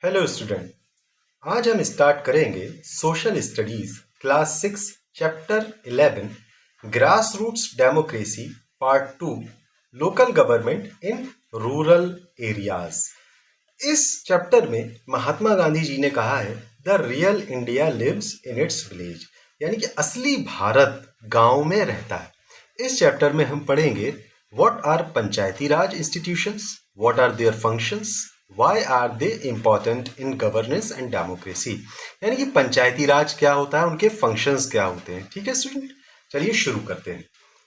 Hello student. आज हम start करेंगे social studies class 6 chapter 11 grass roots democracy part 2 local government in rural areas. इस chapter में महात्मा गांधी जी ने कहा है the real India lives in its village, यानी कि असली भारत गांव में रहता है। इस चैप्टर में हम पढ़ेंगे what are Panchayati Raj institutions, what are their functions, why are they important in governance and democracy, यानी कि पंचायती राज क्या होता है, उनके फंक्शंस क्या होते हैं। ठीक है स्टूडेंट, चलिए शुरू करते हैं।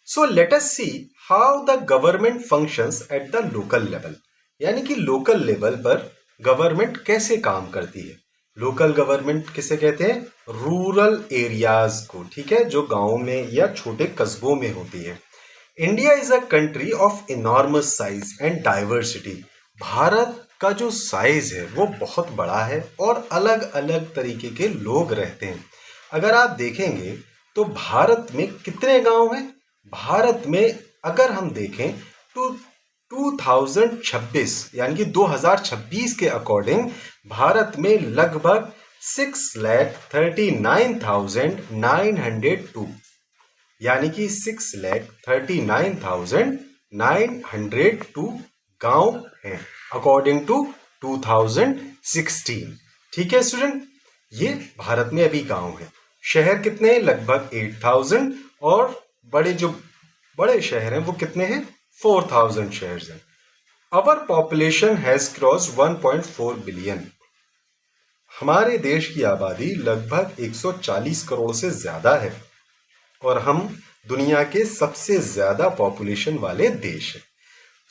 So let us see how the government functions at the local level, यानी कि लोकल लेवल पर गवर्नमेंट कैसे काम करती है। लोकल गवर्नमेंट किसे कहते हैं? रूरल एरियाज को, ठीक है, जो गांव में या छोटे कस्बों में होती है। India is a country of enormous size and diversity. Bharat का जो साइज है वो बहुत बड़ा है और अलग अलग तरीके के लोग रहते हैं। अगर आप देखेंगे तो भारत में कितने गांव हैं? भारत में अगर हम देखें तो 2026 यानी कि 2026 के अकॉर्डिंग भारत में लगभग 6,39,902 यानी कि 6,39,902 गांव हैं अकॉर्डिंग टू 2016। ठीक है स्टूडेंट, ये भारत में अभी गांव है। शहर कितने हैं? लगभग 8,000 और बड़े शहर हैं वो कितने हैं? 4,000 शहर हैं। अवर पॉपुलेशन हैज क्रॉस 1.4 बिलियन। हमारे देश की आबादी लगभग 140 करोड़ से ज्यादा है और हम दुनिया के सबसे ज्यादा पॉपुलेशन वाले देश हैं।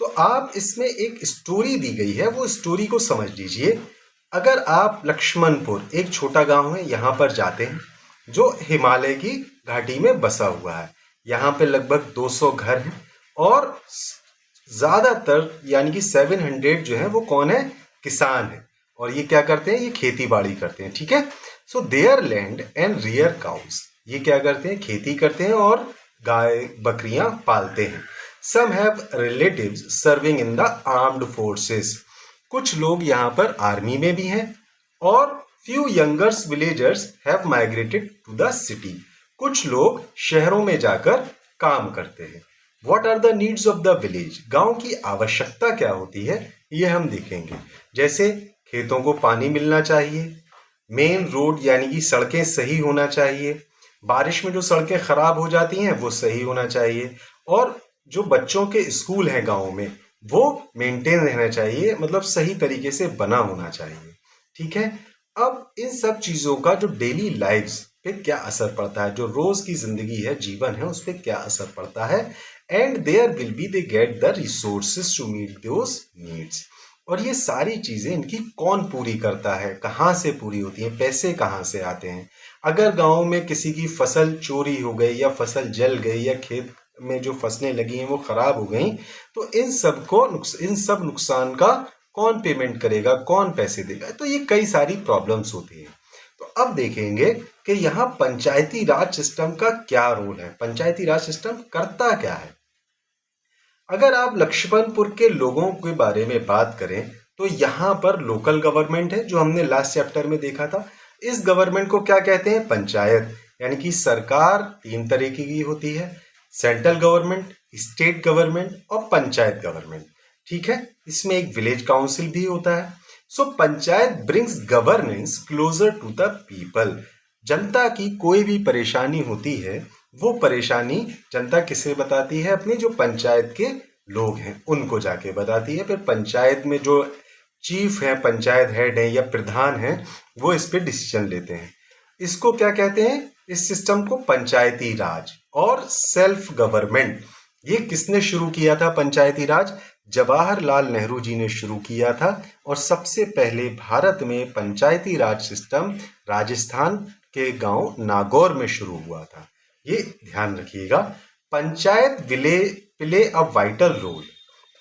तो आप इसमें एक स्टोरी दी गई है, वो स्टोरी को समझ लीजिए। अगर आप लक्ष्मणपुर, एक छोटा गांव है, यहाँ पर जाते हैं जो हिमालय की घाटी में बसा हुआ है। यहाँ पे लगभग 200 घर हैं और ज्यादातर यानी कि 700 जो है वो कौन है? किसान है। और ये क्या करते हैं? ये खेती बाड़ी करते हैं। ठीक है, so there land and rear cows, ये क्या करते हैं? खेती करते हैं और गाय बकरियां पालते हैं। Some have relatives serving in the armed forces, कुछ लोग यहाँ पर आर्मी में भी हैं। और few youngers villagers have migrated to the city, कुछ लोग शहरों में जाकर काम करते हैं। What are the needs of the village, गांव की आवश्यकता क्या होती है ये हम देखेंगे। जैसे खेतों को पानी मिलना चाहिए, मेन रोड यानी कि सड़कें सही होना चाहिए, बारिश में जो सड़कें खराब हो जाती हैं वो सही होना चाहिए, और जो बच्चों के स्कूल हैं गाँव में वो मेंटेन रहना चाहिए, मतलब सही तरीके से बना होना चाहिए। ठीक है, अब इन सब चीज़ों का जो डेली लाइफ्स पे क्या असर पड़ता है, जो रोज की जिंदगी है, जीवन है, उस पर क्या असर पड़ता है। And there will be they get the resources to meet those needs, और ये सारी चीजें इनकी कौन पूरी करता है, कहाँ से पूरी होती हैं, पैसे कहाँ से आते हैं। अगर गांव में किसी की फसल चोरी हो गई या फसल जल गई या खेत में जो फसलें लगी हैं वो खराब हो गई, तो इन सब नुकसान का कौन पेमेंट करेगा, कौन पैसे देगा? तो ये कई सारी प्रॉब्लम्स होती हैं। तो अब देखेंगे कि यहाँ पंचायती राज सिस्टम का क्या रोल है, पंचायती राज सिस्टम करता क्या है। अगर आप लक्ष्मणपुर के लोगों के बारे में बात करें तो यहाँ पर लोकल गवर्नमेंट है, जो हमने लास्ट चैप्टर में देखा था। इस गवर्नमेंट को क्या कहते हैं? पंचायत, यानी कि सरकार 3 तरीके की होती है, सेंट्रल गवर्नमेंट, स्टेट गवर्नमेंट और पंचायत गवर्नमेंट। ठीक है, इसमें एक विलेज काउंसिल भी होता है। So panchayat brings governance closer to the people. जनता की कोई भी परेशानी होती है वो परेशानी जनता किसे बताती है? अपनी जो पंचायत के लोग हैं उनको जाके बताती है। फिर पंचायत में जो चीफ है, पंचायत हेड है या प्रधान है, वो इस पे डिसीजन लेते हैं। इसको क्या कहते हैं? इस सिस्टम को पंचायती राज और सेल्फ गवर्नमेंट। ये किसने शुरू किया था पंचायती राज? जवाहरलाल नेहरू जी ने शुरू किया था। और सबसे पहले भारत में पंचायती राज सिस्टम राजस्थान के गांव नागौर में शुरू हुआ था। ये ध्यान रखिएगा। Panchayat play a vital role.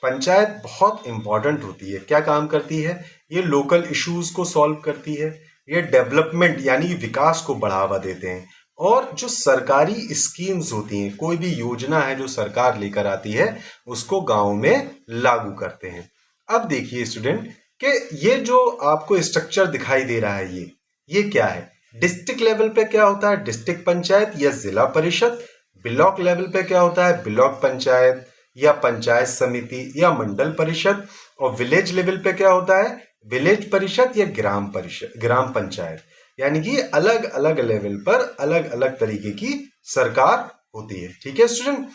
Panchayat बहुत इंपॉर्टेंट होती है। क्या काम करती है? ये लोकल इश्यूज को सॉल्व करती है, ये डेवलपमेंट यानी विकास को बढ़ावा देते हैं, और जो सरकारी स्कीम्स होती हैं, कोई भी योजना है जो सरकार लेकर आती है, उसको गांव में लागू करते हैं। अब देखिए स्टूडेंट, कि ये जो आपको स्ट्रक्चर दिखाई दे रहा है ये क्या है। डिस्ट्रिक्ट लेवल पे क्या होता है, डिस्ट्रिक्ट पंचायत या जिला परिषद। ब्लॉक लेवल पे क्या होता है, ब्लॉक पंचायत या पंचायत समिति या मंडल परिषद। और विलेज लेवल पे क्या होता है, विलेज परिषद या ग्राम परिषद, ग्राम पंचायत। यानी कि अलग अलग लेवल पर अलग अलग तरीके की सरकार होती है। ठीक है student,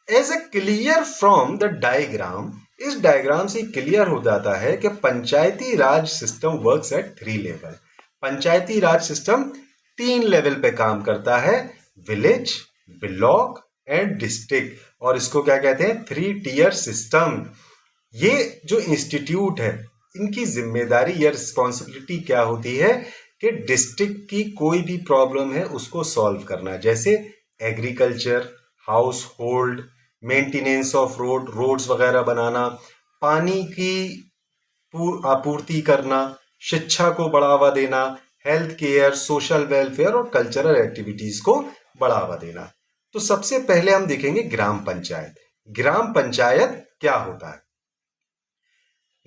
as a clear from the diagram, इस डायग्राम से क्लियर हो जाता है कि Panchayati Raj system works at 3 level. Panchayati Raj system 3 level पे काम करता है, विलेज, ब्लॉक एंड डिस्ट्रिक्ट। और इसको क्या कहते हैं, 3 टियर सिस्टम। ये जो इंस्टीट्यूट है इनकी जिम्मेदारी या रिस्पॉन्सिबिलिटी क्या होती है कि डिस्ट्रिक्ट की कोई भी प्रॉब्लम है उसको सॉल्व करना, जैसे agriculture, household, maintenance of roads वगैरह बनाना, पानी की आपूर्ति करना, शिक्षा को बढ़ावा देना, हेल्थ केयर, सोशल वेलफेयर और कल्चरल एक्टिविटीज को बढ़ावा देना। तो सबसे पहले हम देखेंगे ग्राम पंचायत। ग्राम पंचायत क्या होता है।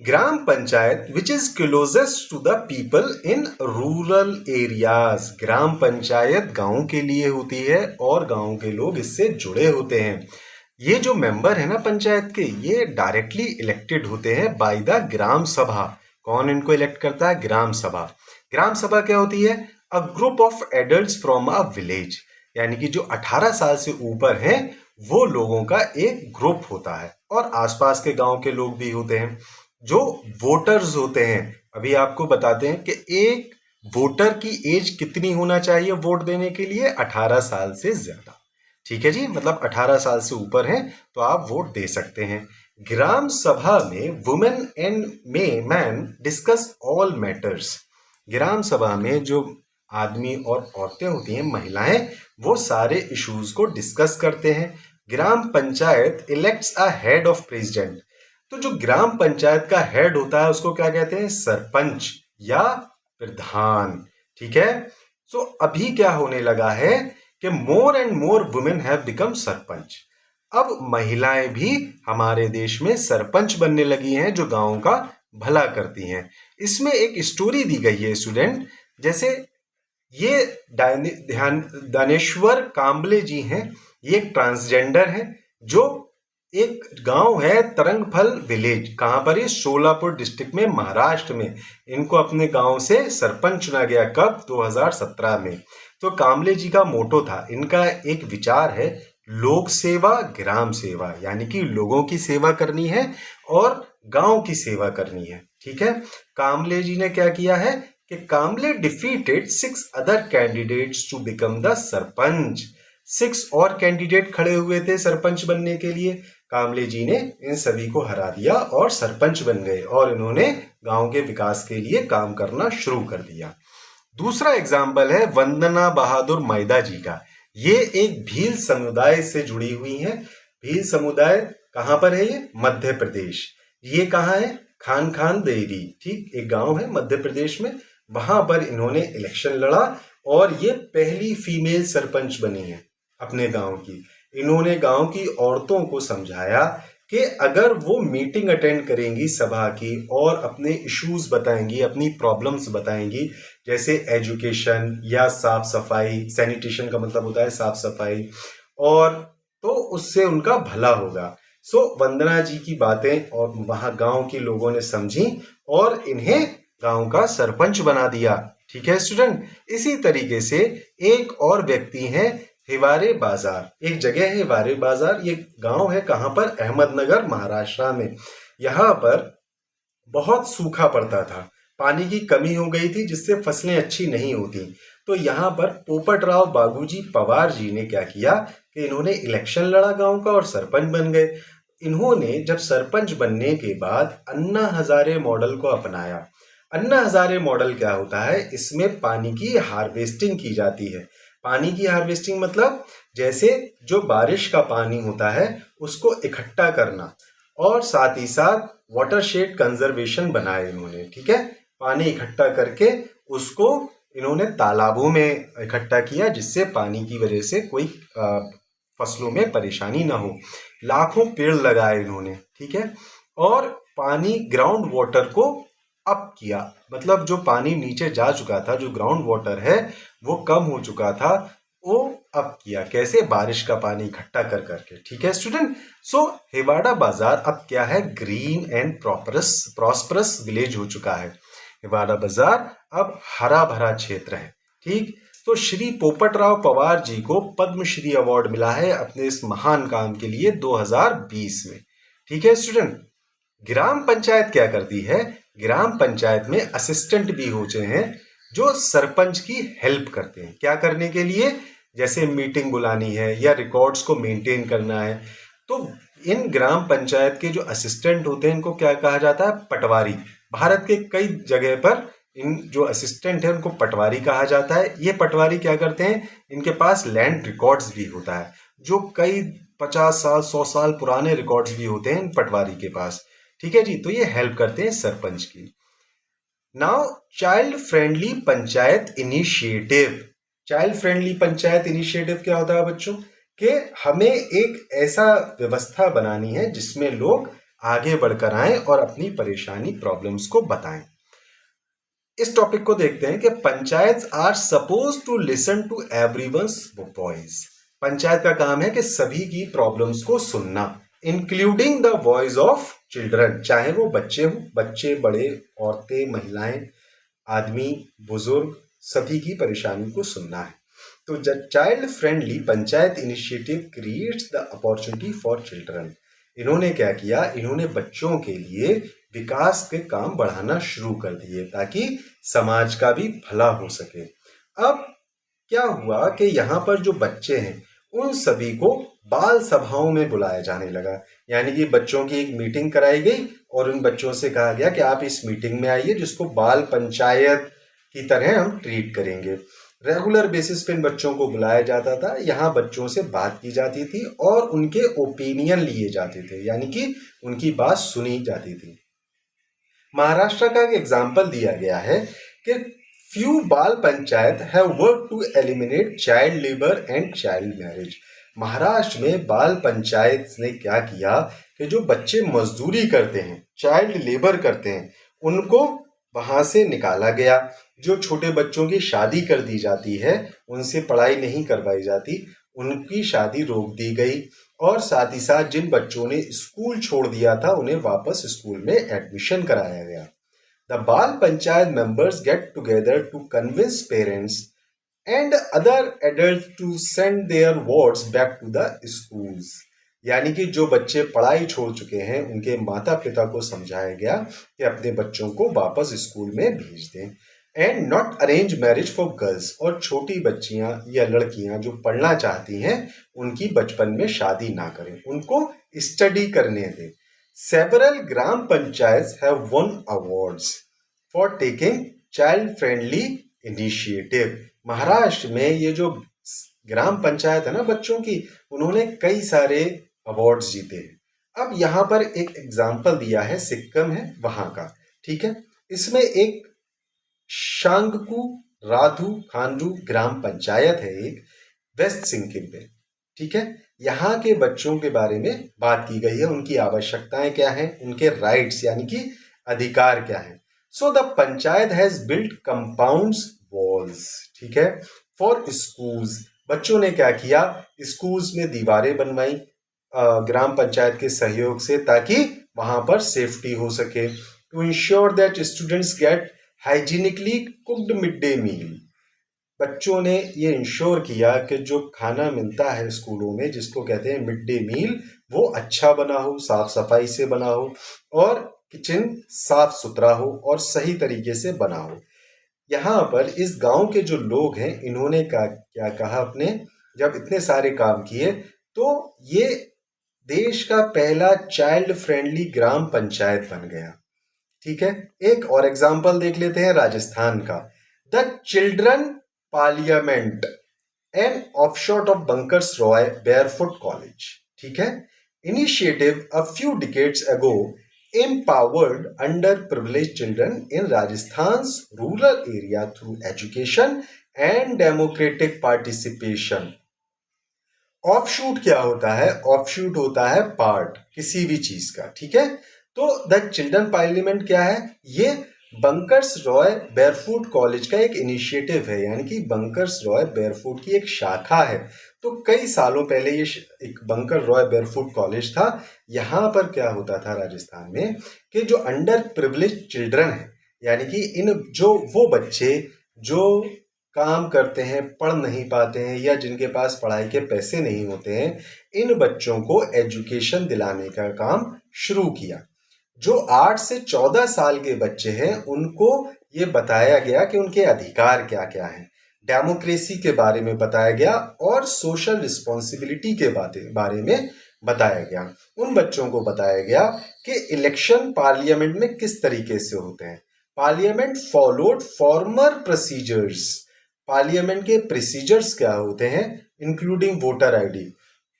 Gram panchayat which is closest to the people in rural areas. Gram panchayat गांव के लिए होती है और गांव के लोग इससे जुड़े होते हैं। ये जो मेंबर है ना पंचायत के, ये डायरेक्टली इलेक्टेड होते हैं बाय द ग्राम सभा। कौन इनको इलेक्ट करता है, ग्राम सभा। ग्राम सभा क्या होती है, a group of adults from a village. यानी कि जो 18 साल से ऊपर हैं वो लोगों का एक ग्रुप होता है, और आसपास के गांव के लोग भी होते हैं जो वोटर्स होते हैं। अभी आपको बताते हैं कि एक वोटर की एज कितनी होना चाहिए वोट देने के लिए, 18 साल से ज्यादा। ठीक है जी, मतलब 18 साल से ऊपर हैं तो आप वोट दे सकते हैं। ग्राम सभा में women and man discuss all matters. Gram sabha में जो आदमी और औरतें होती हैं, महिलाएं, वो सारे इश्यूज को डिस्कस करते हैं। Gram panchayat elects a head of president. तो जो ग्राम पंचायत का हेड होता है उसको क्या कहते हैं, सरपंच या प्रधान। ठीक है, सो अभी क्या होने लगा है कि more and more women have become sarpanch. अब महिलाएं भी हमारे देश में सरपंच बनने लगी हैं जो गांव का भला करती हैं। इसमें एक स्टोरी दी गई है स्टूडेंट, जैसे ये दानेश्वर कांबले जी हैं। ये एक ट्रांसजेंडर है जो एक गांव है तरंगफल विलेज, कहां पर ये सोलापुर डिस्ट्रिक्ट में, महाराष्ट्र में। इनको अपने गांव से सरपंच चुना गया, कब, 2017 में। तो कांबले जी का मोटो था, इनका एक विचार है, लोक सेवा ग्राम सेवा, यानी कि लोगों की सेवा करनी है और गांव की सेवा करनी है। ठीक है, कांबले जी ने क्या किया है कि Kamble defeated 6 other candidates to become the sarpanch. 6 और कैंडिडेट खड़े हुए थे सरपंच बनने के लिए। कांबले जी ने इन सभी को हरा दिया और सरपंच बन गए, और इन्होंने गांव के विकास के लिए काम करना शुरू कर दिया। दूसरा एग्जाम्पल है वंदना बहादुर मैदा जी का। ये एक भील समुदाय से जुड़ी हुई हैं। भील समुदाय कहां पर है, ये मध्य प्रदेश। ये कहां है, खान खान देवी, ठीक, एक गांव है मध्य प्रदेश में। वहां पर इन्होंने इलेक्शन लड़ा और ये पहली फीमेल सरपंच बनी है अपने गांव की। इन्होंने गांव की औरतों को समझाया कि अगर वो मीटिंग अटेंड करेंगी सभा की और अपने इश्यूज बताएंगी, अपनी प्रॉब्लम्स बताएंगी, जैसे एजुकेशन या साफ सफाई, सैनिटेशन का मतलब होता है साफ सफाई, और तो उससे उनका भला होगा। सो वंदना जी की बातें और वहां गांव के लोगों ने समझी और इन्हें गांव का सरपंच बना दिया। ठीक है स्टूडेंट, इसी तरीके से एक और व्यक्ति हैं हिवारे बाजार। एक जगह है हिवारे बाजार, ये गांव है कहां पर, अहमदनगर, महाराष्ट्र में। यहाँ पर बहुत सूखा पड़ता था, पानी की कमी हो गई थी जिससे फसलें अच्छी नहीं होती। तो यहाँ पर पोपटराव बागूजी पवार जी ने क्या किया कि इन्होंने इलेक्शन लड़ा गांव का और सरपंच बन गए। इन्होंने जब सरपंच बनने के बाद अन्ना हजारे मॉडल को अपनाया। अन्ना हजारे मॉडल क्या होता है, इसमें पानी की हार्वेस्टिंग की जाती है। पानी की हार्वेस्टिंग मतलब जैसे जो बारिश का पानी होता है उसको इकट्ठा करना, और साथ ही साथ वाटरशेड कंजर्वेशन बनाए इन्होंने। ठीक है, पानी इकट्ठा करके उसको इन्होंने तालाबों में इकट्ठा किया जिससे पानी की वजह से कोई फसलों में परेशानी ना हो। लाखों पेड़ लगाए इन्होंने। ठीक है, और पानी ग्राउंड वाटर को अप किया, मतलब जो पानी नीचे जा चुका था, जो ग्राउंड वाटर है वो कम हो चुका था, वो अप किया। कैसे? बारिश का पानी इकट्ठा कर करके। ठीक है स्टूडेंट। सो हिवाड़ा बाजार अब क्या है? ग्रीन एंड प्रॉस्परस विलेज हो चुका है। हिवाड़ा बाजार अब हरा भरा क्षेत्र है। ठीक। तो श्री पोपट राव पवार जी को पद्मश्री अवार्ड मिला है अपने इस महान काम के लिए 2020 में। ठीक है स्टूडेंट। ग्राम पंचायत क्या करती है? ग्राम पंचायत में असिस्टेंट भी होते हैं जो सरपंच की हेल्प करते हैं। क्या करने के लिए? जैसे मीटिंग बुलानी है या रिकॉर्ड्स को मेंटेन करना है। तो इन ग्राम पंचायत के जो असिस्टेंट होते हैं इनको क्या कहा जाता है? पटवारी। भारत के कई जगह पर इन जो असिस्टेंट है उनको पटवारी कहा जाता है। ये पटवारी क्या करते हैं? इनके पास लैंड रिकॉर्ड्स भी होता है, जो कई 50 साल 100 साल पुराने रिकॉर्ड्स भी होते हैं इन पटवारी के पास। ठीक है जी। तो ये हेल्प करते हैं सरपंच की। Now child friendly panchayat initiative. Child friendly panchayat initiative क्या होता है बच्चों? कि हमें एक ऐसा व्यवस्था बनानी है जिसमें लोग आगे बढ़कर आएं और अपनी परेशानी प्रॉब्लम्स को बताएं। इस टॉपिक को देखते हैं कि panchayat are suppose to listen to everyone's voice. Panchayat का काम है कि सभी की प्रॉब्लम्स को सुनना, including the voice of children, चाहे वो बच्चे हो, बच्चे, बड़े, औरतें, महिलाएं, आदमी, बुजुर्ग, सभी की परेशानी को सुनना है। तो child friendly panchayat initiative creates the opportunity for children. इन्होंने क्या किया? इन्होंने बच्चों के लिए विकास के काम बढ़ाना शुरू कर दिए ताकि समाज का भी भला हो सके। अब क्या हुआ कि यहाँ पर जो बच्चे हैं उन सभी को बाल सभाओं में बुलाया जाने लगा। यानी कि बच्चों की एक मीटिंग कराई गई और उन बच्चों से कहा गया कि आप इस मीटिंग में आइए, जिसको बाल पंचायत की तरह हम ट्रीट करेंगे। रेगुलर बेसिस पे इन बच्चों को बुलाया जाता था, यहाँ बच्चों से बात की जाती थी और उनके ओपिनियन लिए जाते थे, यानी कि उनकी बात सुनी जाती थी। महाराष्ट्र का एक एग्जाम्पल दिया गया है कि few bal panchayat have work to eliminate child labour and child marriage. Maharashtra में बाल पंचायत ने क्या किया कि जो बच्चे मजदूरी करते हैं, चाइल्ड लेबर करते हैं, उनको वहां से निकाला गया। जो छोटे बच्चों की शादी कर दी जाती है, उनसे पढ़ाई नहीं करवाई जाती, उनकी शादी रोक दी गई। और साथ ही साथ जिन बच्चों ने स्कूल छोड़ दिया था उन्हें वापस स्कूल में एडमिशन कराया गया। The bal panchayat members get together to convince parents and other adult to send their wards back to the schools. यानी कि जो बच्चे पढ़ाई छोड़ चुके हैं उनके माता पिता को समझाया गया कि अपने बच्चों को वापस स्कूल में भेज दें। And not arrange marriage for girls. और छोटी बच्चियां या लड़कियां जो पढ़ना चाहती हैं उनकी बचपन में शादी ना करें, उनको स्टडी करने दें। Several gram panchayat have one awards for taking child friendly initiative. Maharashtra में ये जो ग्राम पंचायत है ना बच्चों की, उन्होंने कई सारे अवार्ड्स जीते हैं। अब यहाँ पर एक एग्जाम्पल दिया है, सिक्किम है वहां का। ठीक है। इसमें एक शांगकू राधु खांडू ग्राम पंचायत है, एक वेस्ट सिक्किम में। ठीक है। यहाँ के बच्चों के बारे में बात की गई है, उनकी आवश्यकताएं क्या हैं, उनके राइट्स यानी कि अधिकार क्या हैं। So the panchayat has built compounds walls, ठीक है, फॉर स्कूल्स। बच्चों ने क्या किया? स्कूल्स में दीवारें बनवाई ग्राम पंचायत के सहयोग से, ताकि वहां पर सेफ्टी हो सके। To ensure that students get hygienically cooked mid day meal. बच्चों ने ये इंश्योर किया कि जो खाना मिलता है स्कूलों में, जिसको कहते हैं मिड डे मील, वो अच्छा बना हो, साफ सफाई से बना हो और किचन साफ सुथरा हो और सही तरीके से बना हो। यहाँ पर इस गांव के जो लोग हैं इन्होंने क्या कहा, अपने जब इतने सारे काम किए तो ये देश का पहला चाइल्ड फ्रेंडली ग्राम पंचायत बन गया। ठीक है। एक और एग्जाम्पल देख लेते हैं राजस्थान का। The children parliament an offshoot of Bunker's Roy barefoot college. ठीक है। Initiative a few decades ago empowered underprivileged children in Rajasthan's rural area through education and democratic participation. Offshoot क्या होता है? ऑफशूट होता है पार्ट किसी भी चीज का। ठीक है। तो द चिल्ड्रन पार्लियामेंट क्या है? ये बंकर्स रॉय बेयरफूट कॉलेज का एक इनिशिएटिव है, यानी कि बंकर्स रॉय बेयरफूट की एक शाखा है। तो कई सालों पहले ये एक बंकर रॉय बेयरफूट कॉलेज था। यहाँ पर क्या होता था राजस्थान में कि जो अंडर प्रिविलेज चिल्ड्रन है, यानी कि इन जो वो बच्चे जो काम करते हैं, पढ़ नहीं पाते हैं या जिनके पास पढ़ाई के पैसे नहीं होते हैं, इन बच्चों को एजुकेशन दिलाने का काम शुरू किया। जो 8 से 14 साल के बच्चे हैं उनको ये बताया गया कि उनके अधिकार क्या क्या हैं, डेमोक्रेसी के बारे में बताया गया और सोशल रिस्पॉन्सिबिलिटी के बारे में बताया गया। उन बच्चों को बताया गया कि इलेक्शन पार्लियामेंट में किस तरीके से होते हैं। Parliament followed farmer procedures. Parliament के प्रोसीजर्स क्या होते हैं, इंक्लूडिंग वोटर आईडी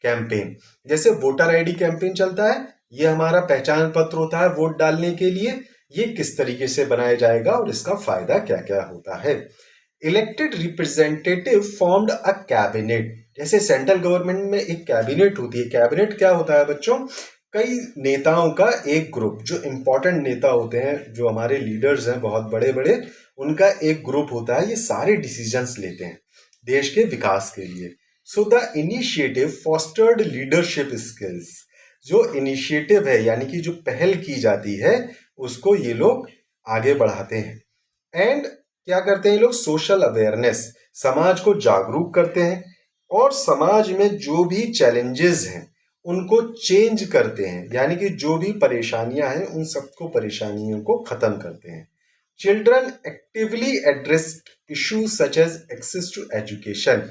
कैंपेन। जैसे वोटर आईडी कैंपेन चलता है, ये हमारा पहचान पत्र होता है वोट डालने के लिए, ये किस तरीके से बनाया जाएगा और इसका फायदा क्या क्या होता है। Elected representative formed a cabinet. जैसे सेंट्रल गवर्नमेंट में एक कैबिनेट होती है। कैबिनेट क्या होता है बच्चों, कई नेताओं का एक ग्रुप, जो इंपॉर्टेंट नेता होते हैं, जो हमारे लीडर्स हैं बहुत बड़े बड़े, उनका एक ग्रुप होता है। ये सारे डिसीजंस लेते हैं देश के विकास के लिए। So the initiative fostered leadership skills. जो इनिशिएटिव है यानी कि जो पहल की जाती है उसको ये लोग आगे बढ़ाते हैं। एंड क्या करते हैं ये लोग, सोशल अवेयरनेस, समाज को जागरूक करते हैं और समाज में जो भी चैलेंजेस हैं उनको चेंज करते हैं, यानी कि जो भी परेशानियां हैं उन सबको परेशानियों को खत्म करते हैं। Children actively addressed issues such as access to education.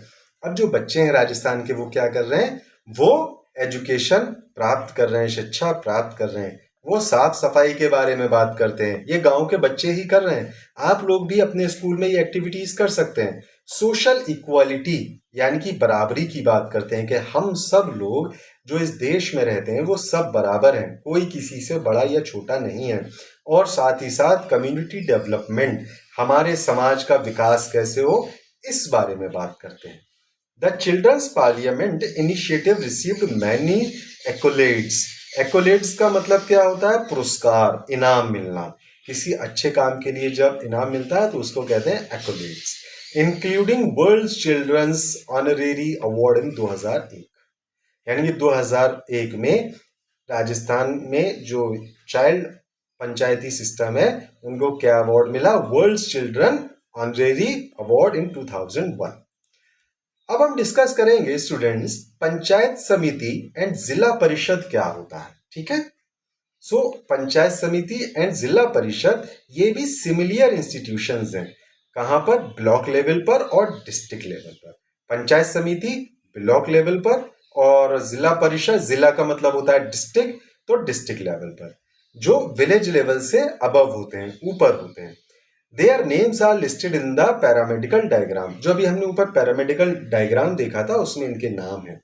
अब जो बच्चे हैं राजस्थान के वो क्या कर रहे हैं, वो एजुकेशन प्राप्त कर रहे हैं, शिक्षा प्राप्त कर रहे हैं। वो साफ सफाई के बारे में बात करते हैं, ये गांव के बच्चे ही कर रहे हैं। आप लोग भी अपने स्कूल में ये एक्टिविटीज कर सकते हैं। सोशल इक्वालिटी यानी कि बराबरी की बात करते हैं कि हम सब लोग जो इस देश में रहते हैं वो सब बराबर हैं, कोई किसी से बड़ा या छोटा नहीं है। और साथ ही साथ कम्युनिटी डेवलपमेंट, हमारे समाज का विकास कैसे हो, इस बारे में बात करते हैं। The Children's Parliament initiative received many accolades. Accolades का मतलब क्या होता है, पुरस्कार, इनाम मिलना। किसी अच्छे काम के लिए जब इनाम मिलता है तो उसको कहते हैं accolades. Including World Children's Honorary Award in 2001. यानी कि 2001 में राजस्थान में जो चाइल्ड पंचायती सिस्टम है उनको क्या अवार्ड मिला, world children honorary award in 2001। अब हम डिस्कस करेंगे स्टूडेंट्स, पंचायत समिति एंड जिला परिषद क्या होता है। ठीक है, सो पंचायत समिति एंड जिला परिषद ये भी सिमिलियर इंस्टीट्यूशंस हैं। कहां पर, ब्लॉक लेवल पर और डिस्ट्रिक्ट लेवल पर। पंचायत समिति ब्लॉक लेवल पर और जिला परिषद, जिला का मतलब होता है डिस्ट्रिक्ट, तो डिस्ट्रिक्ट लेवल पर, जो विलेज लेवल से अबव होते हैं, ऊपर होते हैं। Their names are listed in the paramedical diagram. जो अभी हमने ऊपर पैरामेडिकल डायग्राम देखा था उसमें इनके नाम है।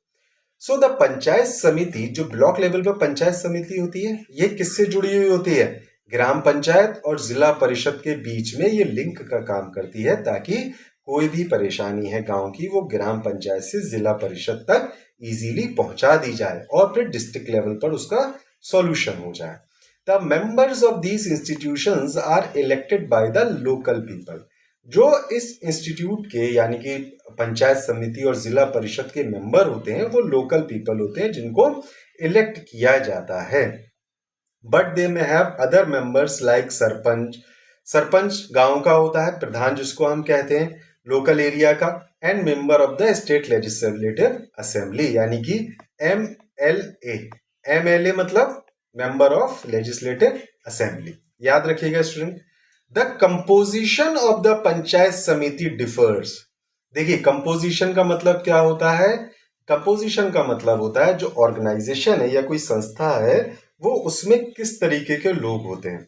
सो द पंचायत समिति, जो ब्लॉक लेवल पर पंचायत समिति होती है, ये किससे जुड़ी हुई होती है, ग्राम पंचायत और जिला परिषद के बीच में ये लिंक का काम करती है, ताकि कोई भी परेशानी है गांव की वो ग्राम पंचायत से जिला परिषद तक इजीली पहुंचा दी जाए और फिर डिस्ट्रिक्ट लेवल पर उसका सॉल्यूशन हो जाए। The members of these institutions are elected by the local people. जो इस इंस्टीट्यूट के यानी कि पंचायत समिति और जिला परिषद के मेंबर होते हैं वो लोकल पीपल होते हैं जिनको इलेक्ट किया जाता है। बट दे में have other members like sarpanch. Sarpanch गांव का होता है, प्रधान जिसको हम कहते हैं लोकल एरिया का, and member of the state legislative assembly यानी कि MLA। MLA मतलब मेंबर ऑफ लेजिस्लेटिव असेंबली। याद रखिएगा student. The composition of the panchayat समिति डिफर्स। देखिए कंपोजिशन का मतलब क्या होता है, कंपोजिशन का मतलब होता है जो ऑर्गेनाइजेशन है या कोई संस्था है वो उसमें किस तरीके के लोग होते हैं।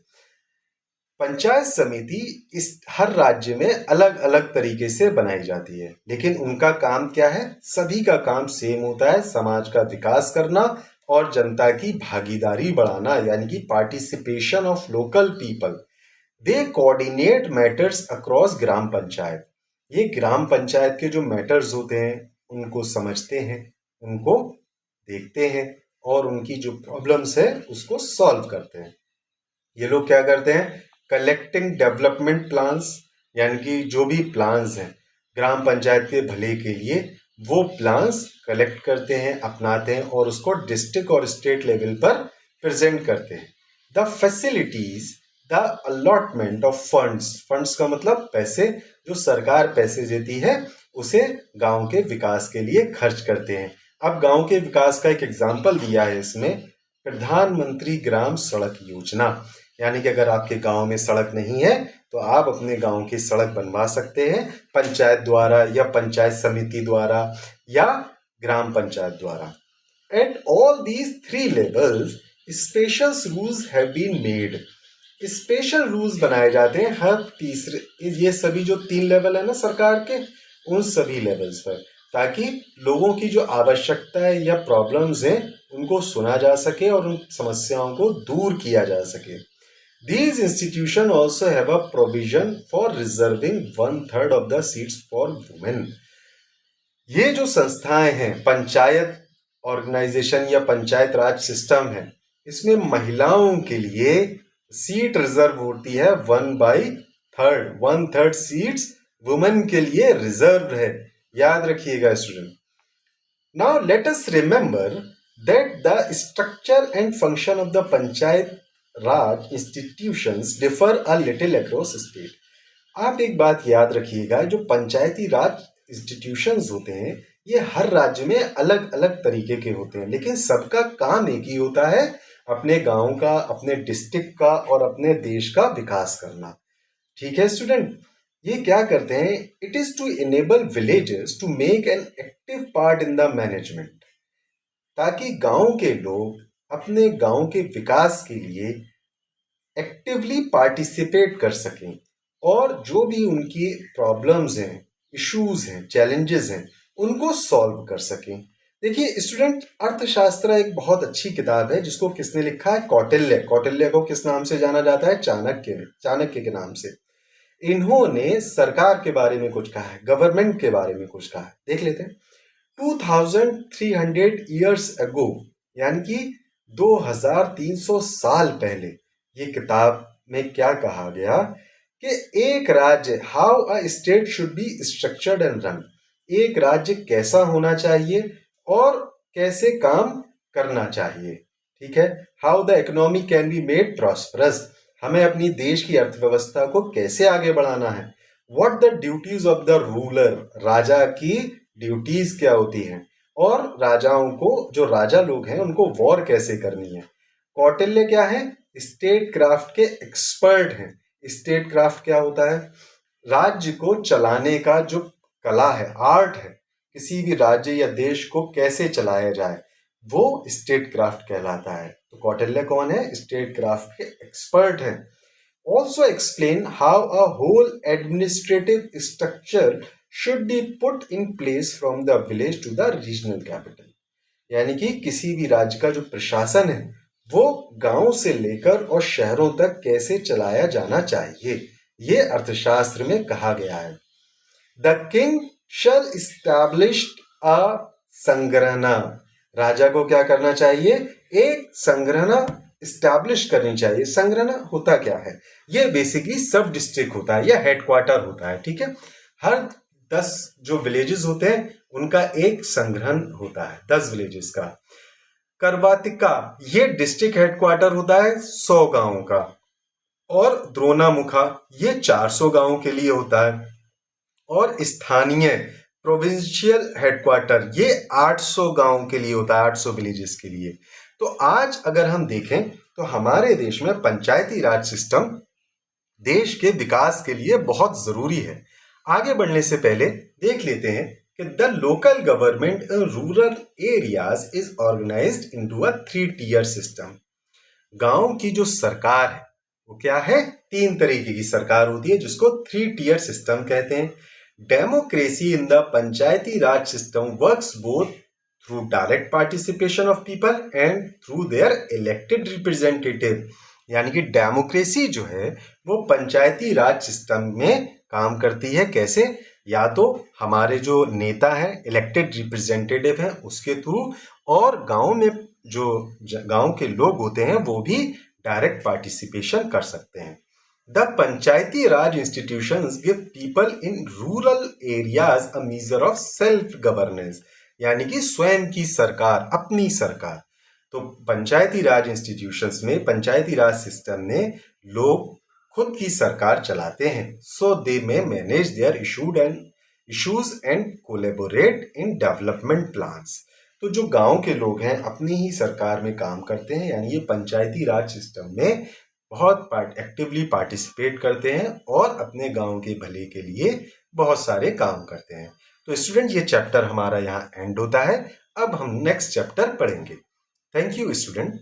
पंचायत समिति इस हर राज्य में अलग अलग तरीके से बनाई जाती है, लेकिन उनका काम क्या है, सभी का काम सेम होता है, समाज का विकास करना और जनता की भागीदारी बढ़ाना, यानी कि participation of local people. They coordinate matters across gram panchayat. ये ग्राम पंचायत के जो मैटर्स होते हैं उनको समझते हैं, उनको देखते हैं और उनकी जो प्रॉब्लम्स है उसको सॉल्व करते हैं। ये लोग क्या करते हैं, कलेक्टिंग डेवलपमेंट प्लान्स, यानी कि जो भी प्लान्स हैं ग्राम पंचायत के भले के लिए, वो प्लान्स कलेक्ट करते हैं, अपनाते हैं और उसको डिस्ट्रिक्ट और स्टेट लेवल पर प्रेजेंट करते हैं। The facilities, the allotment of funds, funds का मतलब पैसे, जो सरकार पैसे देती है उसे गांव के विकास के लिए खर्च करते हैं। अब गांव के विकास का एक एग्जाम्पल दिया है इसमें, प्रधानमंत्री ग्राम सड़क योजना, यानी कि अगर आपके गांव में सड़क नहीं है तो आप अपने गांव की सड़क बनवा सकते हैं पंचायत द्वारा या पंचायत समिति द्वारा या ग्राम पंचायत द्वारा। At all these 3 levels special rules have been made, special rules बनाए जाते हैं हर तीसरे, ये सभी जो 3 लेवल है ना सरकार के, उन सभी लेवल्स पर, ताकि लोगों की जो आवश्यकता है या प्रॉब्लम्स हैं उनको सुना जा सके और उन समस्याओं को दूर किया जा सके। These institutions also have a provision for reserving 1/3 of the seats for women. ये जो संस्थाएं हैं, पंचायत ऑर्गेनाइजेशन या पंचायत राज सिस्टम है, इसमें महिलाओं के लिए सीट रिजर्व होती है 1/3 सीट्स वुमेन के लिए रिजर्व है, याद रखिएगा student. Now let us remember that the structure and function of the panchayat Raj institutions differ a little across state. आप एक बात याद रखिएगा, जो पंचायती राज इंस्टीट्यूशंस होते हैं ये हर राज्य में अलग अलग तरीके के होते हैं, लेकिन सबका काम एक ही होता है, अपने गांव का, अपने डिस्ट्रिक्ट का और अपने देश का विकास करना। ठीक है स्टूडेंट, ये क्या करते हैं, it is to enable villages to make an active part in the management, ताकि गांव के लोग अपने गांव के विकास के लिए एक्टिवली पार्टिसिपेट कर सकें और जो भी उनकी प्रॉब्लम्स हैं, इश्यूज हैं, चैलेंजेस हैं, उनको सॉल्व कर सकें। देखिए स्टूडेंट, अर्थशास्त्र एक बहुत अच्छी किताब है जिसको किसने लिखा है, कौटिल्य। कौटिल्य को किस नाम से जाना जाता है, चाणक्य के नाम से। इन्होंने सरकार के बारे में कुछ कहा है, गवर्नमेंट के बारे में कुछ कहा है, देख लेते हैं। 2300 years ago, यानी कि 2300 साल पहले, ये किताब में क्या कहा गया कि एक राज्य, how a state should be structured and run, एक राज्य कैसा होना चाहिए और कैसे काम करना चाहिए। ठीक है, how the economy can be made prosperous, हमें अपनी देश की अर्थव्यवस्था को कैसे आगे बढ़ाना है। What the duties of the ruler, राजा की ड्यूटीज क्या होती हैं और राजाओं को, जो राजा लोग हैं उनको वॉर कैसे करनी है। कौटिल्य क्या है, स्टेट क्राफ्ट के एक्सपर्ट हैं। स्टेट क्राफ्ट क्या होता है, राज्य को चलाने का जो कला है, आर्ट है, किसी भी राज्य या देश को कैसे चलाया जाए, वो स्टेट क्राफ्ट कहलाता है। तो कौटिल्य कौन है, स्टेट क्राफ्ट के एक्सपर्ट हैं। Also explain how a whole administrative structure should be put in place from the village to the regional capital, यानी कि किसी भी राज्य का जो प्रशासन है वो गांव से लेकर और शहरों तक कैसे चलाया जाना चाहिए, ये अर्थशास्त्र में कहा गया है। द किंग शैल इस्टैब्लिश अ संग्रहणा, राजा को क्या करना चाहिए, एक संग्रहणा इस्टैब्लिश करनी चाहिए। संग्रहणा होता क्या है, ये बेसिकली सब डिस्ट्रिक्ट होता है या हेडक्वार्टर होता है। ठीक है, हर 10 जो विलेजेस होते हैं उनका एक संग्रहण होता है, 10 विलेजेस का। करवातिका, ये डिस्ट्रिक्ट हेडक्वार्टर होता है 100 गांवों का, और द्रोणामुखा ये 400 गांवों के लिए होता है, और स्थानीय प्रोविंशियल हेडक्वार्टर ये 800 गांवों के लिए होता है, 800 विलेजेस के लिए। तो आज अगर हम देखें तो हमारे देश में पंचायती राज सिस्टम देश के विकास के लिए बहुत जरूरी है। आगे बढ़ने से पहले देख लेते हैं कि the local government in rural areas is organised into a 3-tier system. गांव की जो सरकार है वो क्या है, 3 तरीके की सरकार होती है जिसको 3-tier सिस्टम कहते हैं। Democracy in the Panchayati Raj system works both through direct participation of people and through their elected representative, यानी कि डेमोक्रेसी जो है वो पंचायती राज सिस्टम में काम करती है। कैसे, या तो हमारे जो नेता हैं, इलेक्टेड रिप्रेजेंटेटिव हैं, उसके थ्रू, और गांव में जो गांव के लोग होते हैं वो भी डायरेक्ट पार्टिसिपेशन कर सकते हैं। The Panchayati Raj institutions give people in rural areas a measure of self governance, यानी कि स्वयं की सरकार, अपनी सरकार। तो पंचायती राज इंस्टीट्यूशंस में, पंचायती राज सिस्टम में लोग खुद की सरकार चलाते हैं। So they may manage their issues and collaborate in development plans. तो जो गांव के लोग हैं अपनी ही सरकार में काम करते हैं, यानी ये पंचायती राज सिस्टम में बहुत एक्टिवली पार्टिसिपेट करते हैं और अपने गांव के भले के लिए बहुत सारे काम करते हैं। तो स्टूडेंट, ये चैप्टर हमारा यहाँ एंड होता है। अब हम नेक्स्ट चैप्टर पढ़ेंगे। Thank you student.